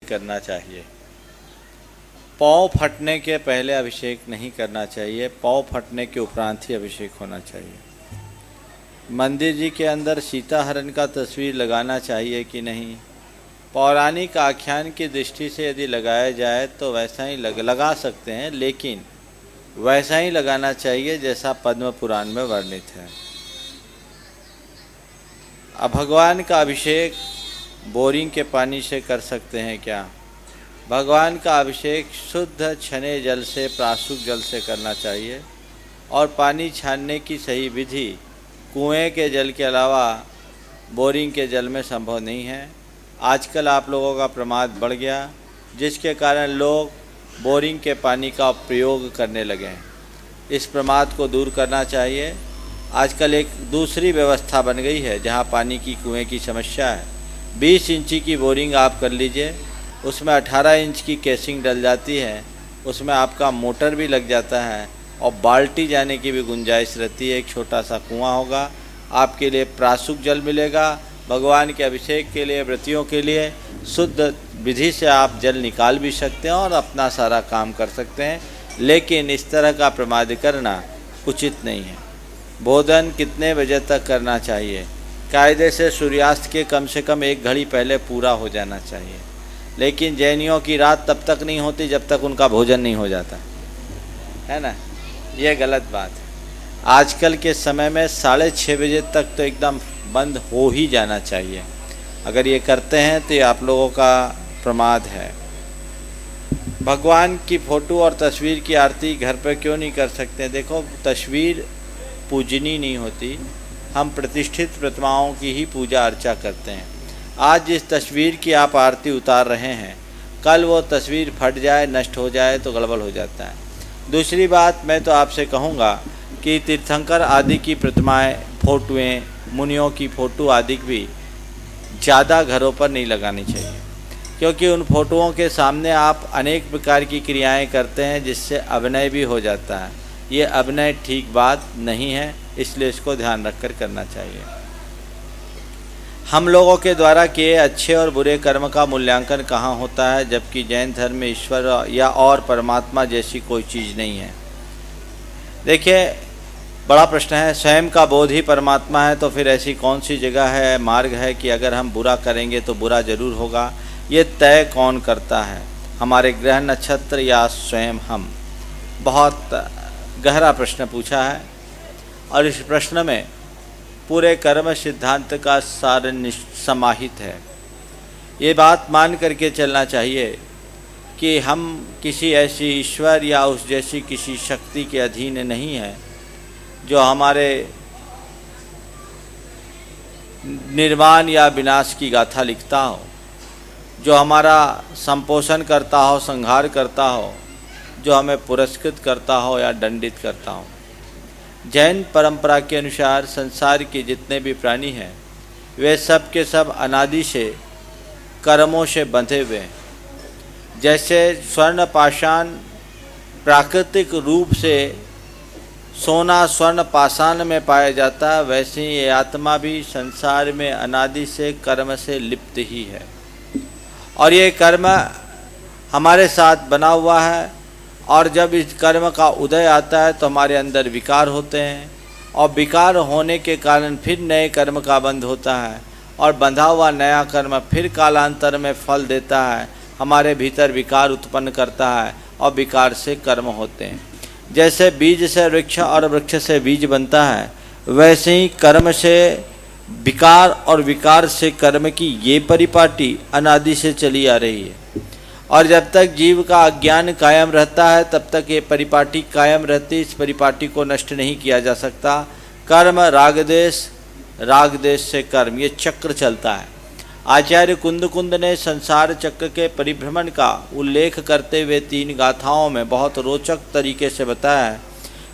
करना चाहिए। पाँव फटने के पहले अभिषेक नहीं करना चाहिए, पाँव फटने के उपरांत ही अभिषेक होना चाहिए। मंदिर जी के अंदर सीता हरण का तस्वीर लगाना चाहिए कि नहीं? पौराणिक आख्यान की दृष्टि से यदि लगाया जाए तो वैसा ही लगा सकते हैं, लेकिन वैसा ही लगाना चाहिए जैसा पद्म पुराण में वर्णित है। अब भगवान का अभिषेक बोरिंग के पानी से कर सकते हैं क्या? भगवान का अभिषेक शुद्ध छने जल से, प्राशुक जल से करना चाहिए। और पानी छानने की सही विधि कुएं के जल के अलावा बोरिंग के जल में संभव नहीं है। आजकल आप लोगों का प्रमाद बढ़ गया, जिसके कारण लोग बोरिंग के पानी का प्रयोग करने लगे हैं। इस प्रमाद को दूर करना चाहिए। आजकल एक दूसरी व्यवस्था बन गई है जहां पानी की कुएं की समस्या है। 20 इंची की बोरिंग आप कर लीजिए, उसमें 18 इंच की केसिंग डल जाती है, उसमें आपका मोटर भी लग जाता है और बाल्टी जाने की भी गुंजाइश रहती है। एक छोटा सा कुआं होगा, आपके लिए प्राशुक जल मिलेगा। भगवान के अभिषेक के लिए, व्रतियों के लिए शुद्ध विधि से आप जल निकाल भी सकते हैं और अपना सारा काम कर सकते हैं, लेकिन इस तरह का प्रमाद करना उचित नहीं है। भोजन कितने बजे तक करना चाहिए? कायदे से सूर्यास्त के कम से कम 1 घड़ी पहले पूरा हो जाना चाहिए, लेकिन जैनियों की रात तब तक नहीं होती जब तक उनका भोजन नहीं हो जाता है ना। ये गलत बात है। आजकल के समय में 6:30 बजे तक तो एकदम बंद हो ही जाना चाहिए। अगर ये करते हैं तो ये आप लोगों का प्रमाद है। भगवान की फ़ोटो और तस्वीर की आरती घर पर क्यों नहीं कर सकते? देखो, तस्वीर पूजनीय नहीं होती, हम प्रतिष्ठित प्रतिमाओं की ही पूजा अर्चा करते हैं। आज जिस तस्वीर की आप आरती उतार रहे हैं, कल वो तस्वीर फट जाए, नष्ट हो जाए तो गड़बड़ हो जाता है। दूसरी बात, मैं तो आपसे कहूँगा कि तीर्थंकर आदि की प्रतिमाएं, फ़ोटोएँ, मुनियों की फ़ोटो आदि भी ज़्यादा घरों पर नहीं लगानी चाहिए, क्योंकि उन फ़ोटोओं के सामने आप अनेक प्रकार की क्रियाएं करते हैं जिससे अभिनय भी हो जाता है। ये अभिनय ठीक बात नहीं है, इसलिए इसको ध्यान रखकर करना चाहिए। हम लोगों के द्वारा किए अच्छे और बुरे कर्म का मूल्यांकन कहाँ होता है, जबकि जैन धर्म में ईश्वर या और परमात्मा जैसी कोई चीज़ नहीं है। देखिए, बड़ा प्रश्न है। स्वयं का बोध ही परमात्मा है तो फिर ऐसी कौन सी जगह है, मार्ग है कि अगर हम बुरा करेंगे तो बुरा जरूर होगा? ये तय कौन करता है, हमारे ग्रह नक्षत्र या स्वयं हम? बहुत गहरा प्रश्न पूछा है, और इस प्रश्न में पूरे कर्म सिद्धांत का सार समाहित है। ये बात मान करके चलना चाहिए कि हम किसी ऐसी ईश्वर या उस जैसी किसी शक्ति के अधीन नहीं है जो हमारे निर्माण या विनाश की गाथा लिखता हो, जो हमारा संपोषण करता हो, संहार करता हो, जो हमें पुरस्कृत करता हो या दंडित करता हो। जैन परंपरा के अनुसार संसार के जितने भी प्राणी हैं वे सब के सब अनादि से कर्मों से बंधे हुए हैं। जैसे स्वर्ण पाषाण प्राकृतिक रूप से सोना स्वर्ण पाषाण में पाया जाता है, वैसे ही ये आत्मा भी संसार में अनादि से कर्म से लिप्त ही है, और ये कर्म हमारे साथ बना हुआ है। और जब इस कर्म का उदय आता है तो हमारे अंदर विकार होते हैं, और विकार होने के कारण फिर नए कर्म का बंध होता है, और बंधा हुआ नया कर्म फिर कालांतर में फल देता है, हमारे भीतर विकार उत्पन्न करता है, और विकार से कर्म होते हैं। जैसे बीज से वृक्ष और वृक्ष से बीज बनता है, वैसे ही कर्म से विकार और विकार से कर्म की ये परिपाटी अनादि से चली आ रही है। और जब तक जीव का अज्ञान कायम रहता है तब तक ये परिपाटी कायम रहती, इस परिपाटी को नष्ट नहीं किया जा सकता। कर्म राग देश से कर्म, ये चक्र चलता है। आचार्य कुंद ने संसार चक्र के परिभ्रमण का उल्लेख करते हुए 3 गाथाओं में बहुत रोचक तरीके से बताया है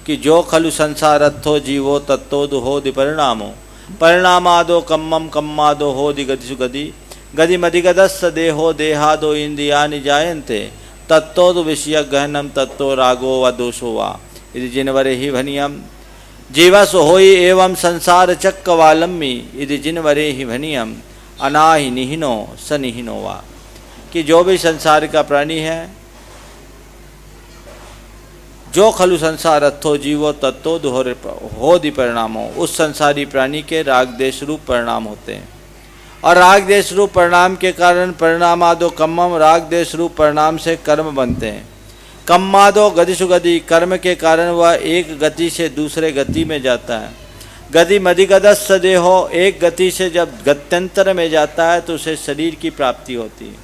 कि जो खलु संसारत्थो जीवो तत्तो होदि परिणामो, परिणामादो कम्मम कम्मादो होदि गति सुगति, गति मधिगदस्स देहो देहादो इंद्रियानि जायन्ते, तत्तो विषय गहनम तत्तो रागो व दोषो वा, यदि जिनवरे ही भनियम जीवस होई एवं संसार चक्रवालम्बी, यदि जिनवरे ही भनियम अनाहि निहिनो सनिहिनो वा। कि जो भी संसार का प्राणी है, जो खलु संसार अथो जीवो तत्तो होदि परिणामो, उस संसारी प्राणी के राग देश रूप परिणाम होते हैं। और राग देश रूप परिणाम के कारण परिणामादो कम्मम, राग देश रूप परिणाम से कर्म बनते हैं। कम्मादो गतिषु गति, कर्म के कारण वह एक गति से दूसरे गति में जाता है। गति मधिगदस देहो, एक गति से जब गत्यंतर में जाता है तो उसे शरीर की प्राप्ति होती है।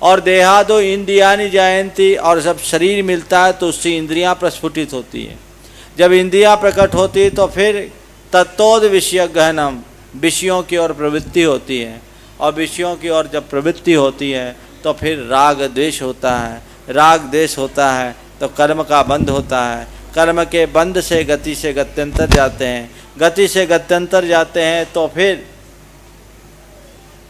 और देहादो इंद्रियानि जायंती, और जब शरीर मिलता है तो उससे इंद्रियां प्रस्फुटित होती है। जब इंद्रियां प्रकट होती है तो फिर तत्तोद विषय गहनम, विषयों की ओर प्रवृत्ति होती है। और विषयों की ओर जब प्रवृत्ति होती है तो फिर राग द्वेष होता है। राग द्वेष होता है तो कर्म का बंध होता है। कर्म के बंध से गत्यंतर जाते हैं। गति से गत्यंतर जाते हैं तो फिर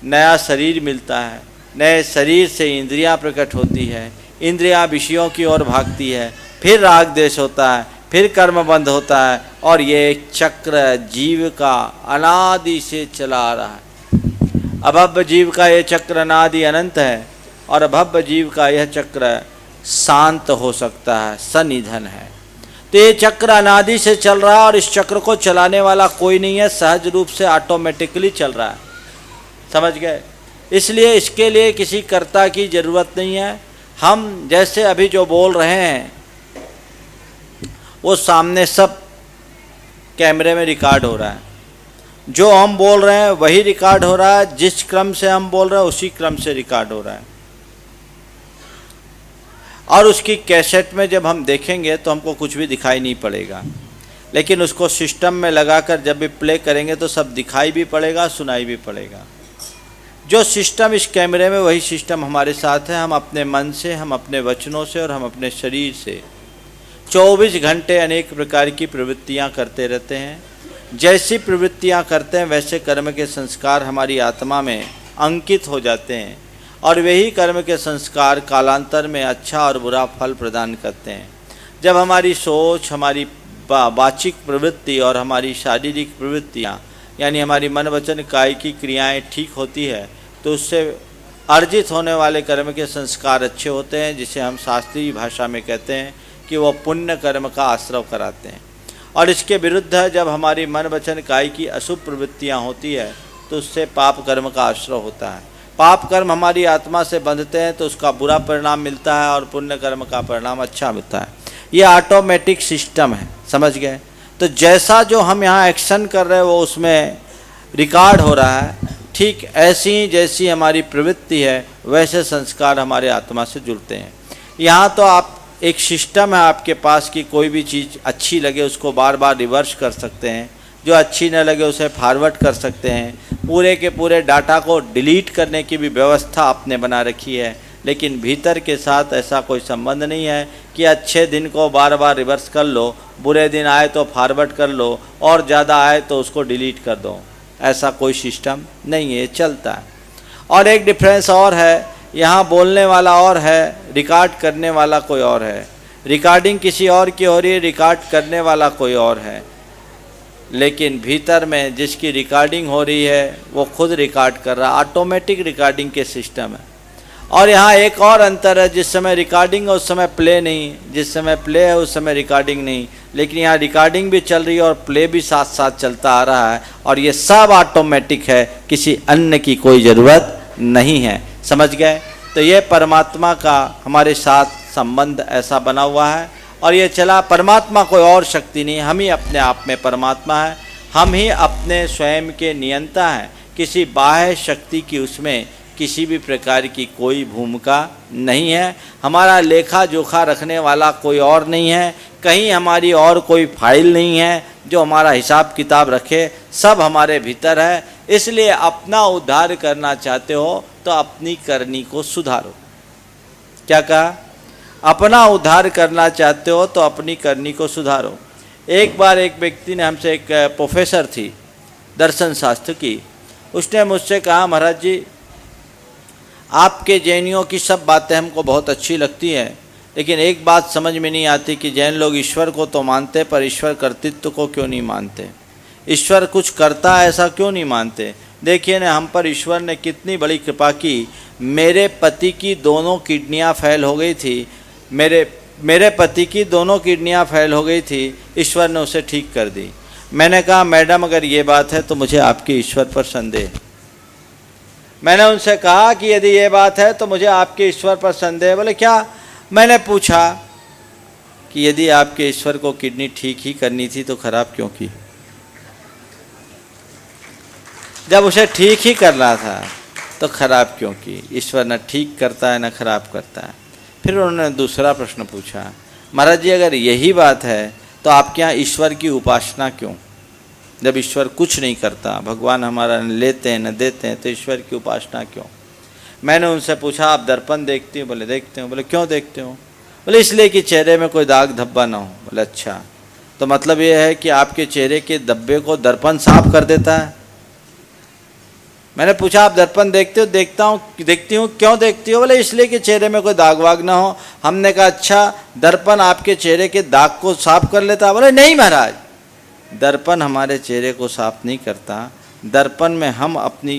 नया शरीर मिलता है। नए शरीर से इंद्रियां प्रकट होती है। इंद्रियां विषयों की ओर भागती है। फिर राग द्वेष होता है, फिर कर्म बंध होता है। और ये चक्र जीव का अनादि से चला आ रहा है। अभव्य जीव का ये चक्र अनादि अनंत है। और अभव्य जीव का यह चक्र शांत हो सकता है, सनिधन है। तो ये चक्र अनादि से चल रहा है और इस चक्र को चलाने वाला कोई नहीं है, सहज रूप से ऑटोमेटिकली चल रहा है। समझ गए? इसलिए इसके लिए किसी कर्ता की ज़रूरत नहीं है। हम जैसे अभी जो बोल रहे हैं वो सामने सब कैमरे में रिकॉर्ड हो रहा है। जो हम बोल रहे हैं वही रिकॉर्ड हो रहा है। जिस क्रम से हम बोल रहे हैं उसी क्रम से रिकॉर्ड हो रहा है। और उसकी कैसेट में जब हम देखेंगे तो हमको कुछ भी दिखाई नहीं पड़ेगा, लेकिन उसको सिस्टम में लगाकर जब भी प्ले करेंगे तो सब दिखाई भी पड़ेगा, सुनाई भी पड़ेगा। जो सिस्टम इस कैमरे में, वही सिस्टम हमारे साथ है। हम अपने मन से, हम अपने वचनों से और हम अपने शरीर से 24 घंटे अनेक प्रकार की प्रवृत्तियां करते रहते हैं। जैसी प्रवृत्तियां करते हैं वैसे कर्म के संस्कार हमारी आत्मा में अंकित हो जाते हैं। और वही कर्म के संस्कार कालांतर में अच्छा और बुरा फल प्रदान करते हैं। जब हमारी सोच, हमारी वाचिक प्रवृत्ति और हमारी शारीरिक प्रवृत्तियाँ, यानी हमारी मन वचन काय की क्रियाएं ठीक होती है तो उससे अर्जित होने वाले कर्म के संस्कार अच्छे होते हैं, जिसे हम शास्त्रीय भाषा में कहते हैं कि वो पुण्य कर्म का आश्रव कराते हैं। और इसके विरुद्ध है, जब हमारी मन वचन काय की अशुभ प्रवृत्तियाँ होती है तो उससे पाप कर्म का आश्रव होता है। पाप कर्म हमारी आत्मा से बंधते हैं तो उसका बुरा परिणाम मिलता है और पुण्य कर्म का परिणाम अच्छा मिलता है। ये ऑटोमेटिक सिस्टम है। समझ गए? तो जैसा जो हम यहाँ एक्शन कर रहे हैं वो उसमें रिकॉर्ड हो रहा है। ठीक ऐसी जैसी हमारी प्रवृत्ति है वैसे संस्कार हमारे आत्मा से जुड़ते हैं। यहाँ तो आप एक सिस्टम है आपके पास कि कोई भी चीज़ अच्छी लगे उसको बार बार रिवर्स कर सकते हैं, जो अच्छी न लगे उसे फॉरवर्ड कर सकते हैं। पूरे के पूरे डाटा को डिलीट करने की भी व्यवस्था आपने बना रखी है। लेकिन भीतर के साथ ऐसा कोई संबंध नहीं है कि अच्छे दिन को बार बार रिवर्स कर लो, बुरे दिन आए तो फॉरवर्ड कर लो और ज़्यादा आए तो उसको डिलीट कर दो। ऐसा कोई सिस्टम नहीं है, चलता है। और एक डिफरेंस और है, यहाँ बोलने वाला और है, रिकॉर्ड करने वाला कोई और है। रिकॉर्डिंग किसी और की हो रही है, रिकॉर्ड करने वाला कोई और है। लेकिन भीतर में जिसकी रिकॉर्डिंग हो रही है वो खुद रिकॉर्ड कर रहा है। ऑटोमेटिक रिकॉर्डिंग के सिस्टम है। और यहाँ एक और अंतर है, जिस समय रिकॉर्डिंग है उस समय प्ले नहीं, जिस समय प्ले है उस समय रिकॉर्डिंग नहीं। लेकिन यहाँ रिकॉर्डिंग भी चल रही है और प्ले भी साथ साथ चलता आ रहा है। और ये सब ऑटोमेटिक है, किसी अन्य की कोई ज़रूरत नहीं है। समझ गए? तो ये परमात्मा का हमारे साथ संबंध ऐसा बना हुआ है और ये चला। परमात्मा कोई और शक्ति नहीं, हम ही अपने आप में परमात्मा है। हम ही अपने स्वयं के नियंता हैं। किसी बाह्य शक्ति की उसमें किसी भी प्रकार की कोई भूमिका नहीं है। हमारा लेखा जोखा रखने वाला कोई और नहीं है। कहीं हमारी और कोई फाइल नहीं है जो हमारा हिसाब किताब रखे। सब हमारे भीतर है। इसलिए अपना उद्धार करना चाहते हो तो अपनी करनी को सुधारो। क्या कहा? अपना उद्धार करना चाहते हो तो अपनी करनी को सुधारो। एक बार एक व्यक्ति ने हमसे, एक प्रोफेसर थी दर्शन शास्त्र की, उसने मुझसे कहा, महाराज जी आपके जैनियों की सब बातें हमको बहुत अच्छी लगती हैं, लेकिन एक बात समझ में नहीं आती कि जैन लोग ईश्वर को तो मानते पर ईश्वर कर्तृत्व को क्यों नहीं मानते। ईश्वर कुछ करता है ऐसा क्यों नहीं मानते। देखिए ना, हम पर ईश्वर ने कितनी बड़ी कृपा की। मेरे पति की दोनों किडनियां फेल हो गई थी, मेरे पति की दोनों किडनियां फेल हो गई थी, ईश्वर ने उसे ठीक कर दी। मैंने कहा मैडम अगर ये बात है तो मुझे आपके ईश्वर पर संदेह। मैंने उनसे कहा कि यदि ये बात है तो मुझे आपके ईश्वर पर संदेह। बोले क्या? मैंने पूछा कि यदि आपके ईश्वर को किडनी ठीक ही करनी थी तो खराब क्यों की? जब उसे ठीक ही करना था तो खराब क्यों की? ईश्वर न ठीक करता है न खराब करता है। फिर उन्होंने दूसरा प्रश्न पूछा, महाराज जी अगर यही बात है तो आपके यहाँ ईश्वर की उपासना क्यों? जब ईश्वर कुछ नहीं करता, भगवान हमारा न लेते हैं न देते हैं, तो ईश्वर की उपासना क्यों? मैंने उनसे पूछा आप दर्पण देखते हो? बोले देखते हो। बोले क्यों देखते हो? बोले इसलिए कि चेहरे में कोई दाग धब्बा ना हो। बोले अच्छा, तो मतलब ये है कि आपके चेहरे के धब्बे को दर्पण साफ कर देता है? मैंने पूछा आप दर्पण देखते हो? देखती हूँ। क्यों देखती हो? बोले इसलिए कि चेहरे में कोई दाग वाग ना हो। हमने कहा अच्छा, दर्पण आपके चेहरे के दाग को साफ कर लेता? बोले नहीं महाराज, दर्पण हमारे चेहरे को साफ नहीं करता। दर्पण में हम अपनी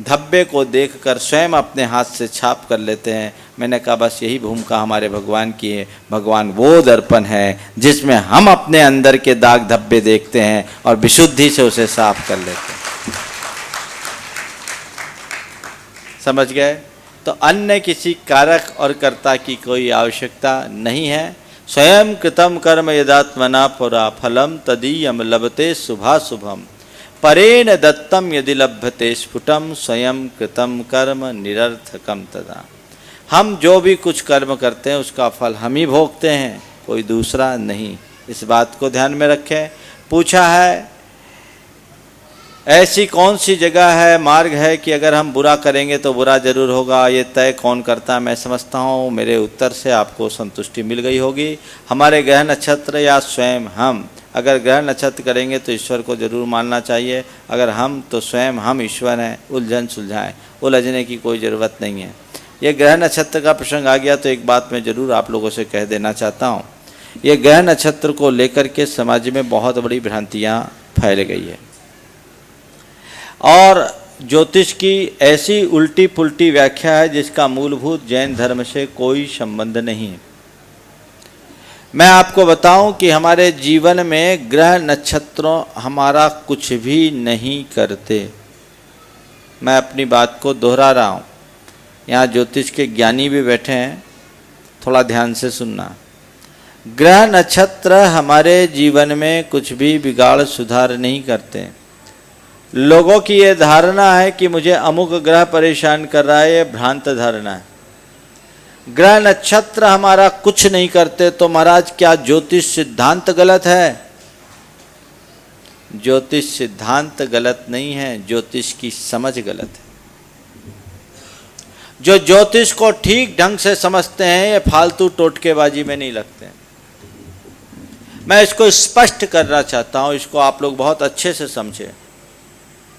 धब्बे को देखकर स्वयं अपने हाथ से छाप कर लेते हैं। मैंने कहा बस यही भूमिका हमारे भगवान की है। भगवान वो दर्पण है जिसमें हम अपने अंदर के दाग धब्बे देखते हैं और विशुद्धि से उसे साफ कर लेते हैं। समझ गए? तो अन्य किसी कारक और कर्ता की कोई आवश्यकता नहीं है। स्वयं कृतम कर्म यदात्मना पुरा फलम तदीयम लभते शुभाशुभम परेण दत्तम यदि लभते स्फुटम स्वयं कृतम कर्म निरर्थकम तदा। हम जो भी कुछ कर्म करते हैं उसका फल हम ही भोगते हैं, कोई दूसरा नहीं। इस बात को ध्यान में रखें। पूछा है ऐसी कौन सी जगह है, मार्ग है कि अगर हम बुरा करेंगे तो बुरा जरूर होगा, ये तय कौन करता है? मैं समझता हूँ मेरे उत्तर से आपको संतुष्टि मिल गई होगी। हमारे ग्रह नक्षत्र या स्वयं हम, अगर ग्रह नक्षत्र करेंगे तो ईश्वर को जरूर मानना चाहिए, अगर हम तो स्वयं हम ईश्वर हैं। उलझन सुलझाएं, उलझने की कोई ज़रूरत नहीं है। ये ग्रह नक्षत्र का प्रसंग आ गया तो एक बात मैं ज़रूर आप लोगों से कह देना चाहता हूँ। ये ग्रह नक्षत्र को लेकर के समाज में बहुत बड़ी भ्रांतियाँ फैल गई है और ज्योतिष की ऐसी उल्टी पुल्टी व्याख्या है जिसका मूलभूत जैन धर्म से कोई संबंध नहीं है। मैं आपको बताऊं कि हमारे जीवन में ग्रह नक्षत्रों हमारा कुछ भी नहीं करते। मैं अपनी बात को दोहरा रहा हूं। यहाँ ज्योतिष के ज्ञानी भी बैठे हैं, थोड़ा ध्यान से सुनना। ग्रह नक्षत्र हमारे जीवन में कुछ भी बिगाड़ सुधार नहीं करते। लोगों की ये धारणा है कि मुझे अमुक ग्रह परेशान कर रहा है, ये भ्रांत धारणा है। ग्रह नक्षत्र हमारा कुछ नहीं करते तो महाराज क्या ज्योतिष सिद्धांत गलत है? ज्योतिष सिद्धांत गलत नहीं है, ज्योतिष की समझ गलत है। जो ज्योतिष को ठीक ढंग से समझते हैं ये फालतू टोटकेबाजी में नहीं लगते। मैं इसको स्पष्ट करना चाहता हूं, इसको आप लोग बहुत अच्छे से समझें।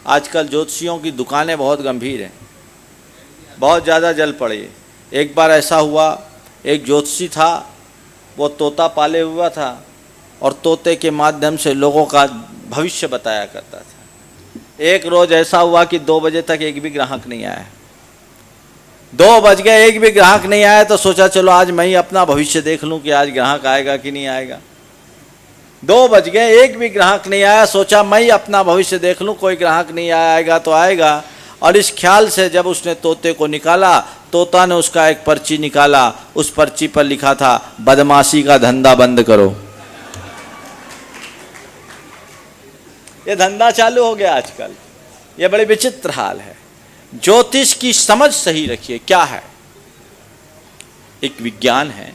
आजकल ज्योतिषियों की दुकानें बहुत गंभीर हैं, बहुत ज़्यादा जल पड़ी है। एक बार ऐसा हुआ, एक ज्योतिषी था, वो तोता पाले हुआ था और तोते के माध्यम से लोगों का भविष्य बताया करता था। एक रोज़ ऐसा हुआ कि 2 बजे तक एक भी ग्राहक नहीं आया। 2 बज गए, एक भी ग्राहक नहीं आया तो सोचा चलो आज मैं ही अपना भविष्य देख लूँ कि आज ग्राहक आएगा कि नहीं आएगा। 2 बज गए, एक भी ग्राहक नहीं आया, सोचा मैं ही अपना भविष्य देख लूँ, कोई ग्राहक नहीं आएगा तो आएगा। और इस ख्याल से जब उसने तोते को निकाला, तोता ने उसका एक पर्ची निकाला, उस पर्ची पर लिखा था बदमाशी का धंधा बंद करो। ये धंधा चालू हो गया आजकल। ये बड़ी विचित्र हाल है। ज्योतिष की समझ सही रखिए। क्या है? एक विज्ञान है,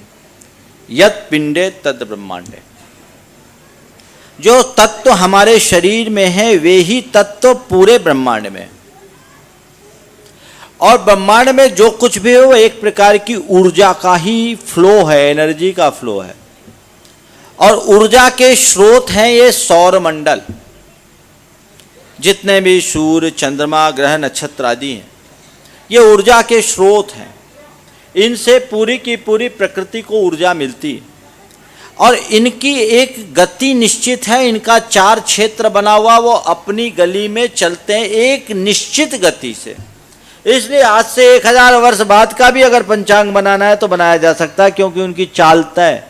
यत् पिंडे तद ब्रह्मांडे। जो तत्व हमारे शरीर में है वे ही तत्व पूरे ब्रह्मांड में, और ब्रह्मांड में जो कुछ भी है वो एक प्रकार की ऊर्जा का ही फ्लो है, एनर्जी का फ्लो है। और ऊर्जा के स्रोत हैं ये सौर मंडल, जितने भी सूर्य, चंद्रमा, ग्रह, नक्षत्र आदि हैं, ये ऊर्जा के स्रोत हैं। इनसे पूरी की पूरी प्रकृति को ऊर्जा मिलती है। और इनकी एक गति निश्चित है, इनका 4 क्षेत्र बना हुआ, वो अपनी गली में चलते हैं एक निश्चित गति से। इसलिए आज से 1000 वर्ष बाद का भी अगर पंचांग बनाना है तो बनाया जा सकता है, क्योंकि उनकी चाल तय।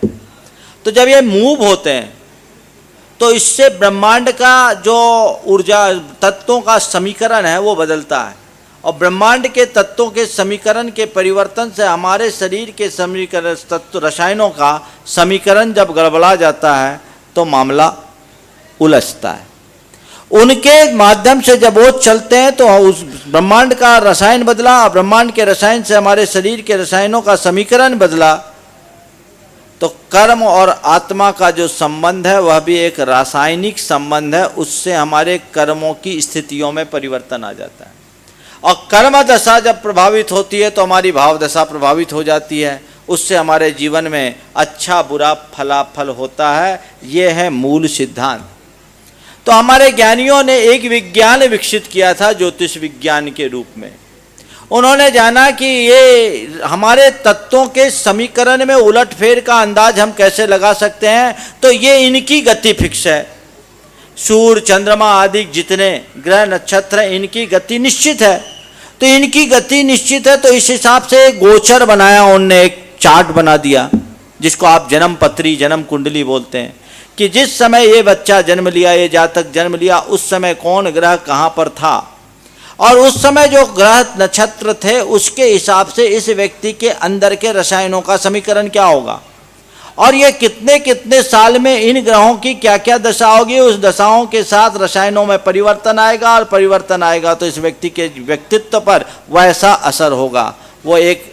तो जब ये मूव होते हैं तो इससे ब्रह्मांड का जो ऊर्जा तत्वों का समीकरण है वो बदलता है, और ब्रह्मांड के तत्वों के समीकरण के परिवर्तन से हमारे शरीर के समीकरण तत्व रसायनों का समीकरण जब गड़बड़ा जाता है तो मामला उलझता है। उनके माध्यम से जब वो चलते हैं तो उस ब्रह्मांड का रसायन बदला, ब्रह्मांड के रसायन से हमारे शरीर के रसायनों का समीकरण बदला, तो कर्म और आत्मा का जो संबंध है वह भी एक रासायनिक संबंध है। उससे हमारे कर्मों की स्थितियों में परिवर्तन आ जाता है, और कर्म दशा जब प्रभावित होती है तो हमारी भाव दशा प्रभावित हो जाती है। उससे हमारे जीवन में अच्छा बुरा फलाफल होता है। ये है मूल सिद्धांत। तो हमारे ज्ञानियों ने एक विज्ञान विकसित किया था ज्योतिष विज्ञान के रूप में। उन्होंने जाना कि ये हमारे तत्वों के समीकरण में उलटफेर का अंदाज हम कैसे लगा सकते हैं। तो ये इनकी गति फिक्स है। सूर्य चंद्रमा आदि जितने ग्रह नक्षत्र हैं इनकी गति निश्चित है। तो इनकी गति निश्चित है, तो इस हिसाब से गोचर बनाया उनने, एक चार्ट बना दिया जिसको आप जन्म पत्री जन्म कुंडली बोलते हैं, कि जिस समय ये बच्चा जन्म लिया, ये जातक जन्म लिया, उस समय कौन ग्रह कहाँ पर था, और उस समय जो ग्रह नक्षत्र थे उसके हिसाब से इस व्यक्ति के अंदर के रसायनों का समीकरण क्या होगा, और ये कितने कितने साल में इन ग्रहों की क्या क्या दशा होगी, उस दशाओं के साथ रसायनों में परिवर्तन आएगा, और परिवर्तन आएगा तो इस व्यक्ति के व्यक्तित्व पर वैसा असर होगा। वो एक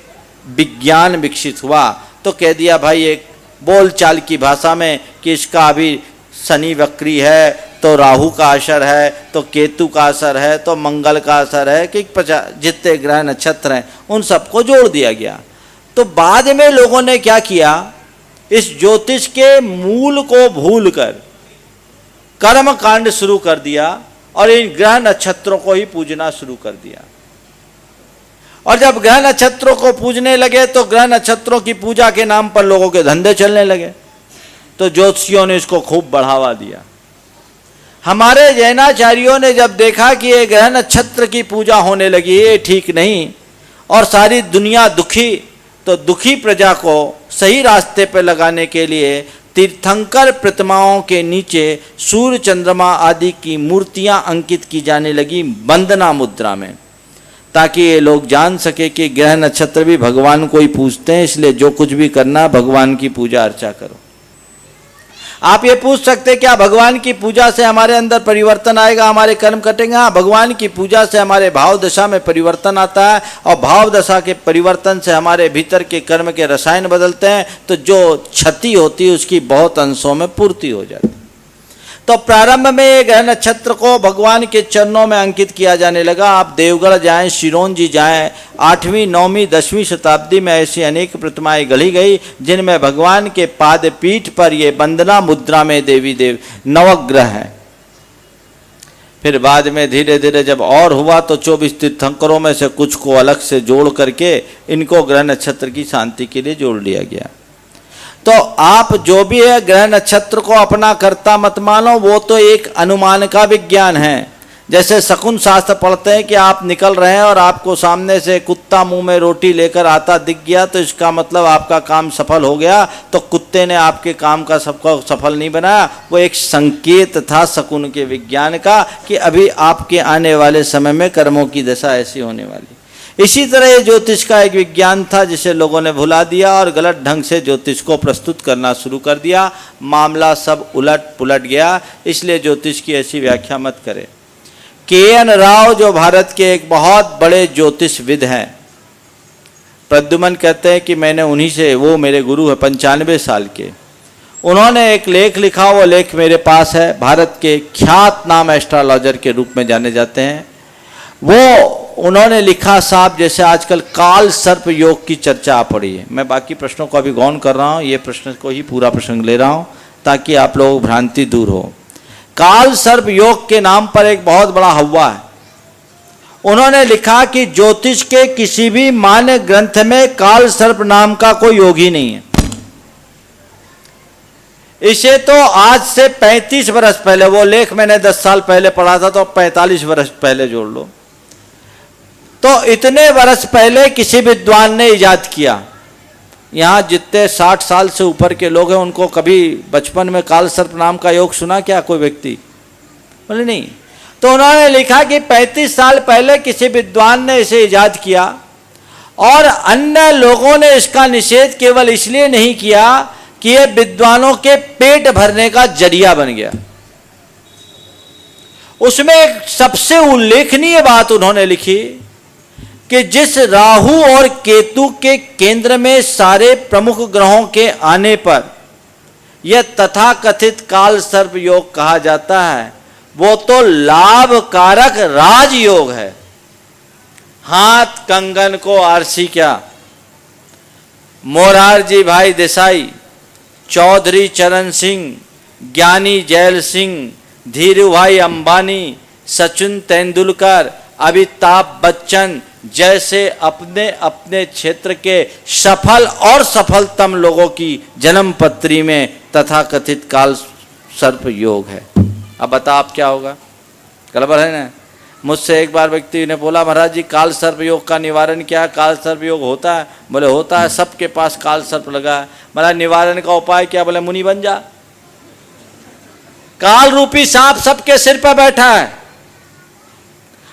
विज्ञान विकसित हुआ। तो कह दिया भाई एक बोलचाल की भाषा में कि इसका अभी शनि वक्री है, तो राहु का असर है, तो केतु का असर है, तो मंगल का असर है, कि जितने ग्रह नक्षत्र हैं उन सबको जोड़ दिया गया। तो बाद में लोगों ने क्या किया, इस ज्योतिष के मूल को भूलकर कर्म कांड शुरू कर दिया और इन ग्रह नक्षत्रों को ही पूजना शुरू कर दिया। और जब ग्रह नक्षत्रों को पूजने लगे तो ग्रह नक्षत्रों की पूजा के नाम पर लोगों के धंधे चलने लगे। तो ज्योतिषियों ने इसको खूब बढ़ावा दिया। हमारे जैनाचार्यों ने जब देखा कि ये ग्रह नक्षत्र की पूजा होने लगी, ये ठीक नहीं, और सारी दुनिया दुखी, तो दुखी प्रजा को सही रास्ते पर लगाने के लिए तीर्थंकर प्रतिमाओं के नीचे सूर्य चंद्रमा आदि की मूर्तियां अंकित की जाने लगी वंदना मुद्रा में, ताकि ये लोग जान सके कि ग्रह नक्षत्र भी भगवान को ही पूजते हैं, इसलिए जो कुछ भी करना भगवान की पूजा अर्चा करो। आप ये पूछ सकते हैं क्या भगवान की पूजा से हमारे अंदर परिवर्तन आएगा, हमारे कर्म कटेंगे? हाँ, भगवान की पूजा से हमारे भाव दशा में परिवर्तन आता है, और भाव दशा के परिवर्तन से हमारे भीतर के कर्म के रसायन बदलते हैं, तो जो क्षति होती है उसकी बहुत अंशों में पूर्ति हो जाती है। तो प्रारंभ में ये ग्रह नक्षत्र को भगवान के चरणों में अंकित किया जाने लगा। आप देवगढ़ जाएं, सिरोंजी जाएं, 8वीं 9वीं 10वीं शताब्दी में ऐसी अनेक प्रतिमाएं गढ़ी गई जिनमें भगवान के पाद पीठ पर ये वंदना मुद्रा में देवी देव नवग्रह हैं। फिर बाद में धीरे धीरे जब और हुआ तो 24 तीर्थंकरों में से कुछ को अलग से जोड़ करके इनको ग्रह नक्षत्र की शांति के लिए जोड़ लिया गया। तो आप जो भी है ग्रह नक्षत्र को अपना कर्ता मत मानो, वो तो एक अनुमान का विज्ञान है। जैसे शकुन शास्त्र पढ़ते हैं कि आप निकल रहे हैं और आपको सामने से कुत्ता मुंह में रोटी लेकर आता दिख गया, तो इसका मतलब आपका काम सफल हो गया। तो कुत्ते ने आपके काम का सबको सफल नहीं बनाया, वो एक संकेत था शकुन के विज्ञान का कि अभी आपके आने वाले समय में कर्मों की दशा ऐसी होने वाली। इसी तरह ये ज्योतिष का एक विज्ञान था जिसे लोगों ने भुला दिया और गलत ढंग से ज्योतिष को प्रस्तुत करना शुरू कर दिया। मामला सब उलट पुलट गया। इसलिए ज्योतिष की ऐसी व्याख्या मत करें। के.एन. राव जो भारत के एक बहुत बड़े ज्योतिषविद हैं, प्रद्युमन कहते हैं कि मैंने उन्हीं से, वो मेरे गुरु है 95 साल के, उन्होंने एक लेख लिखा। वो लेख मेरे पास है। भारत के ख्यात नाम एस्ट्रोलॉजर के रूप में जाने जाते हैं। वो उन्होंने लिखा साहब, जैसे आजकल काल सर्प योग की चर्चा आ पड़ी है। मैं बाकी प्रश्नों को अभी गौन कर रहा हूँ, ये प्रश्न को ही पूरा प्रसंग ले रहा हूँ ताकि आप लोगों की भ्रांति दूर हो। काल सर्प योग के नाम पर एक बहुत बड़ा हवा है। उन्होंने लिखा कि ज्योतिष के किसी भी मान्य ग्रंथ में काल सर्प नाम का कोई योग ही नहीं है। इसे तो आज से 35 वर्ष पहले, वो लेख मैंने 10 साल पहले पढ़ा था, तो 45 वर्ष पहले जोड़ लो, तो इतने वर्ष पहले किसी विद्वान ने इजाद किया। यहाँ जितने 60 साल से ऊपर के लोग हैं उनको कभी बचपन में काल सर्प नाम का योग सुना क्या कोई व्यक्ति? बोले नहीं। तो उन्होंने लिखा कि 35 साल पहले किसी विद्वान ने इसे इजाद किया और अन्य लोगों ने इसका निषेध केवल इसलिए नहीं किया कि यह विद्वानों के पेट भरने का जरिया बन गया। उसमें एक सबसे उल्लेखनीय बात उन्होंने लिखी कि जिस राहु और केतु के केंद्र में सारे प्रमुख ग्रहों के आने पर यह तथाकथित काल सर्प योग कहा जाता है, वो तो लाभकारक राजयोग है। हाथ कंगन को आरसी क्या, मोरारजी भाई देसाई, चौधरी चरण सिंह, ज्ञानी जैल सिंह, धीरू भाई अंबानी, सचिन तेंदुलकर, अमिताभ बच्चन जैसे अपने अपने क्षेत्र के सफल और सफलतम लोगों की जन्म पत्री में तथाकथित काल सर्प योग है। अब बता आप क्या होगा? गड़बड़ है ना। मुझसे एक बार व्यक्ति ने बोला, महाराज जी काल सर्प योग का निवारण क्या है? काल सर्प योग होता है? बोले होता है, सबके पास काल सर्प लगा है। महाराज निवारण का उपाय क्या? बोले मुनि बन जा। काल रूपी सांप सबके सिर पर बैठा है,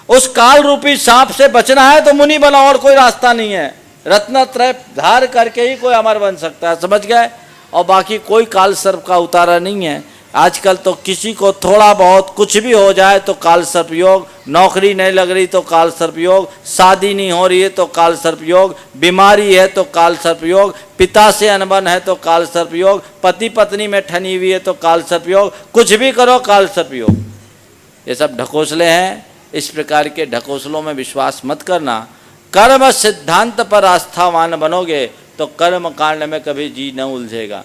उस काल रूपी सांप से बचना है तो मुनि बना, और कोई रास्ता नहीं है। रत्नत्रय धार करके ही कोई अमर बन सकता है, समझ गए? और बाकी कोई काल सर्प का उतारा नहीं है। आजकल तो किसी को थोड़ा बहुत कुछ भी हो जाए तो काल सर्प योग, नौकरी नहीं लग रही तो काल सर्प योग, शादी नहीं हो रही है तो काल सर्प योग, बीमारी है तो काल सर्प योग, पिता से अनबन है तो काल सर्प योग, पति पत्नी में ठनी हुई है तो काल सर्प योग, कुछ भी करो काल सर्प योग। ये सब ढकोसले हैं। इस प्रकार के ढकोसलों में विश्वास मत करना। कर्म सिद्धांत पर आस्थावान बनोगे तो कर्म कांड में कभी जी न उलझेगा।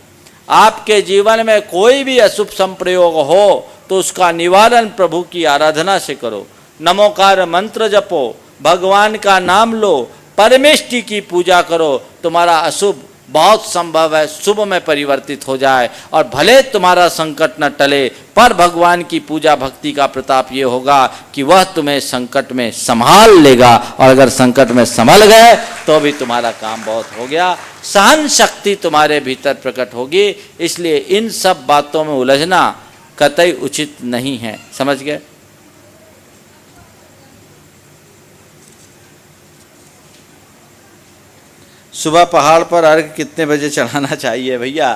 आपके जीवन में कोई भी अशुभ संप्रयोग हो तो उसका निवारण प्रभु की आराधना से करो। नमोकार मंत्र जपो, भगवान का नाम लो, परमेष्टि की पूजा करो। तुम्हारा अशुभ बहुत संभव है शुभ में परिवर्तित हो जाए, और भले तुम्हारा संकट न टले, पर भगवान की पूजा भक्ति का प्रताप ये होगा कि वह तुम्हें संकट में संभाल लेगा, और अगर संकट में संभल गए तो भी तुम्हारा काम बहुत हो गया। सहन शक्ति तुम्हारे भीतर प्रकट होगी। इसलिए इन सब बातों में उलझना कतई उचित नहीं है, समझ गए? सुबह पहाड़ पर अर्घ कितने बजे चढ़ाना चाहिए? भैया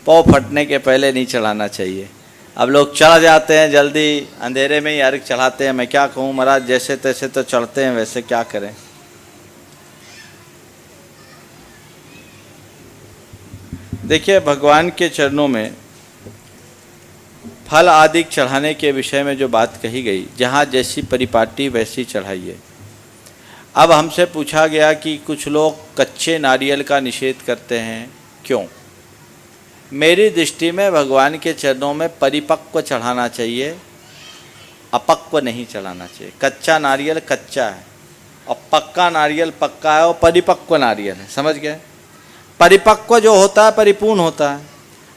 पाँव फटने के पहले नहीं चढ़ाना चाहिए। अब लोग चढ़ जाते हैं जल्दी, अंधेरे में ही अर्घ चढ़ाते हैं। मैं क्या कहूँ महाराज, जैसे तैसे तो चढ़ते हैं, वैसे क्या करें? देखिए, भगवान के चरणों में फल आदि चढ़ाने के विषय में जो बात कही गई, जहाँ जैसी परिपाटी वैसी चढ़ाइए। अब हमसे पूछा गया कि कुछ लोग कच्चे नारियल का निषेध करते हैं, क्यों? मेरी दृष्टि में भगवान के चरणों में परिपक्व चढ़ाना चाहिए, अपक्व नहीं चढ़ाना चाहिए। कच्चा नारियल कच्चा है और पक्का नारियल पक्का है, और परिपक्व नारियल है, समझ गए? परिपक्व जो होता है परिपूर्ण होता है।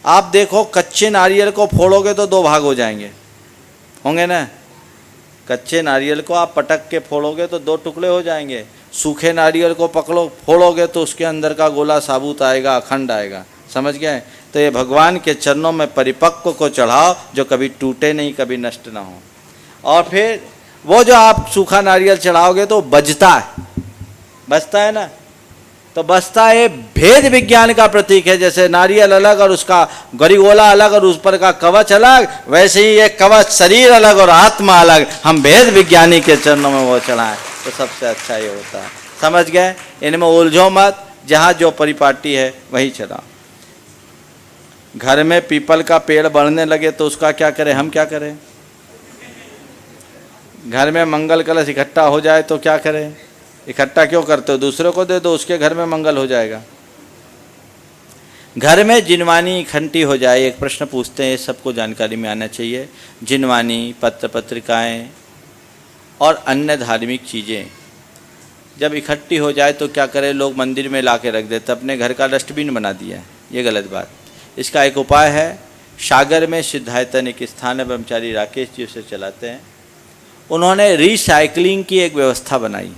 आप देखो, कच्चे नारियल को फोड़ोगे तो दो भाग हो जाएंगे, होंगे ना? कच्चे नारियल को आप पटक के फोड़ोगे तो दो टुकड़े हो जाएंगे। सूखे नारियल को पकड़ो फोड़ोगे तो उसके अंदर का गोला साबुत आएगा, अखंड आएगा, समझ गए? तो ये भगवान के चरणों में परिपक्व को चढ़ाओ, जो कभी टूटे नहीं, कभी नष्ट ना हो। और फिर वो जो आप सूखा नारियल चढ़ाओगे तो बजता है, बजता है ना, तो बजता है भेद विज्ञान का प्रतीक है। जैसे नारियल अलग और उसका गरीगोला अलग और उस पर का कवच अलग, वैसे ही ये कवच शरीर अलग और आत्मा अलग। हम भेद विज्ञानी के चरणों में वो चढ़ाएं तो सबसे अच्छा ये होता है, समझ गए? इनमें उलझो मत, जहाँ जो परिपाटी है वही चढ़ाओ। घर में पीपल का पेड़ बढ़ने लगे तो उसका क्या करें? हम क्या करें? घर में मंगल कलश इकट्ठा हो जाए तो क्या करें? इकट्ठा क्यों करते हो? दूसरे को दे दो, उसके घर में मंगल हो जाएगा। घर में जिनवानी इकट्ठी हो जाए, एक प्रश्न पूछते हैं, सबको जानकारी में आना चाहिए। जिनवानी, पत्र पत्रिकाएं और अन्य धार्मिक चीज़ें जब इकट्ठी हो जाए तो क्या करें? लोग मंदिर में ला के रख देते, अपने घर का डस्टबिन बना दिया है। ये गलत बात। इसका एक उपाय है सागर में सिद्धायतन एक स्थान है, ब्रह्मचारी राकेश जी उसे चलाते हैं। उन्होंने रिसाइकलिंग की एक व्यवस्था बनाई।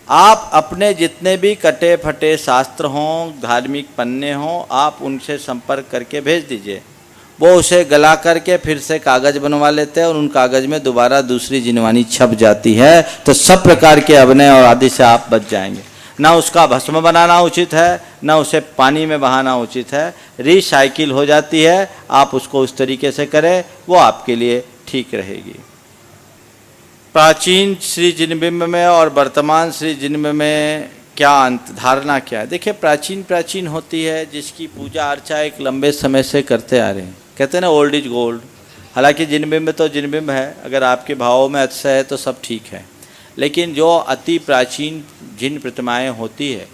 आप अपने जितने भी कटे फटे शास्त्र हों, धार्मिक पन्ने हों, आप उनसे संपर्क करके भेज दीजिए। वो उसे गला करके फिर से कागज़ बनवा लेते हैं और उन कागज़ में दोबारा दूसरी जिनवानी छप जाती है। तो सब प्रकार के अभिनय और आदि से आप बच जाएंगे। ना उसका भस्म बनाना उचित है, ना उसे पानी में बहाना उचित है। रिसाइकिल हो जाती है, आप उसको उस तरीके से करें, वो आपके लिए ठीक रहेगी। प्राचीन श्री जिनबिंब में और वर्तमान श्री जिनबिंब में क्या अंत धारणा क्या है? देखिए, प्राचीन होती है जिसकी पूजा अर्चा एक लंबे समय से करते आ रहे हैं। कहते हैं ना, ओल्ड इज गोल्ड। हालांकि जिनबिंब तो जिनबिंब है, अगर आपके भावों में अतिशय है तो सब ठीक है। लेकिन जो अति प्राचीन जिन प्रतिमाएँ होती है,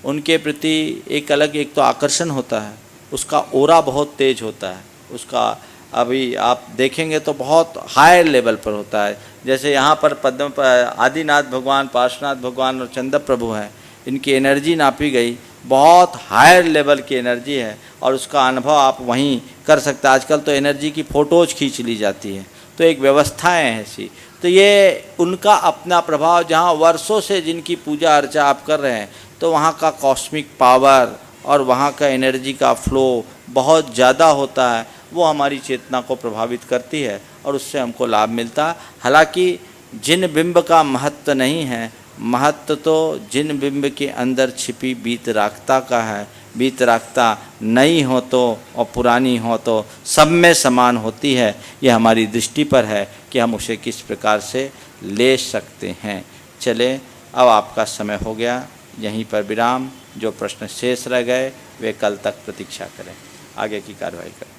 उनके प्रति एक अलग एक तो आकर्षण होता है, उसका ओरा बहुत तेज होता है, उसका अभी आप देखेंगे तो बहुत हाई लेवल पर होता है। जैसे यहाँ पर पद्म आदिनाथ भगवान, पार्श्वनाथ भगवान और चंद्र प्रभु हैं, इनकी एनर्जी नापी गई, बहुत हायर लेवल की एनर्जी है और उसका अनुभव आप वहीं कर सकते हैं। आजकल तो एनर्जी की फ़ोटोज़ खींच ली जाती हैं, तो एक व्यवस्थाएं हैं ऐसी। तो ये उनका अपना प्रभाव, जहाँ वर्षों से जिनकी पूजा अर्चा आप कर रहे हैं, तो वहाँ का कॉस्मिक पावर और वहाँ का एनर्जी का फ्लो बहुत ज़्यादा होता है। वो हमारी चेतना को प्रभावित करती है और उससे हमको लाभ मिलता है। हालांकि जिन बिंब का महत्व नहीं है, महत्व तो जिन बिंब के अंदर छिपी वीतरागता का है। वीतरागता नई हो तो और पुरानी हो तो सब में समान होती है। यह हमारी दृष्टि पर है कि हम उसे किस प्रकार से ले सकते हैं। चले, अब आपका समय हो गया, यहीं पर विराम। जो प्रश्न शेष रह गए वे कल तक प्रतीक्षा करें, आगे की कार्रवाई करें।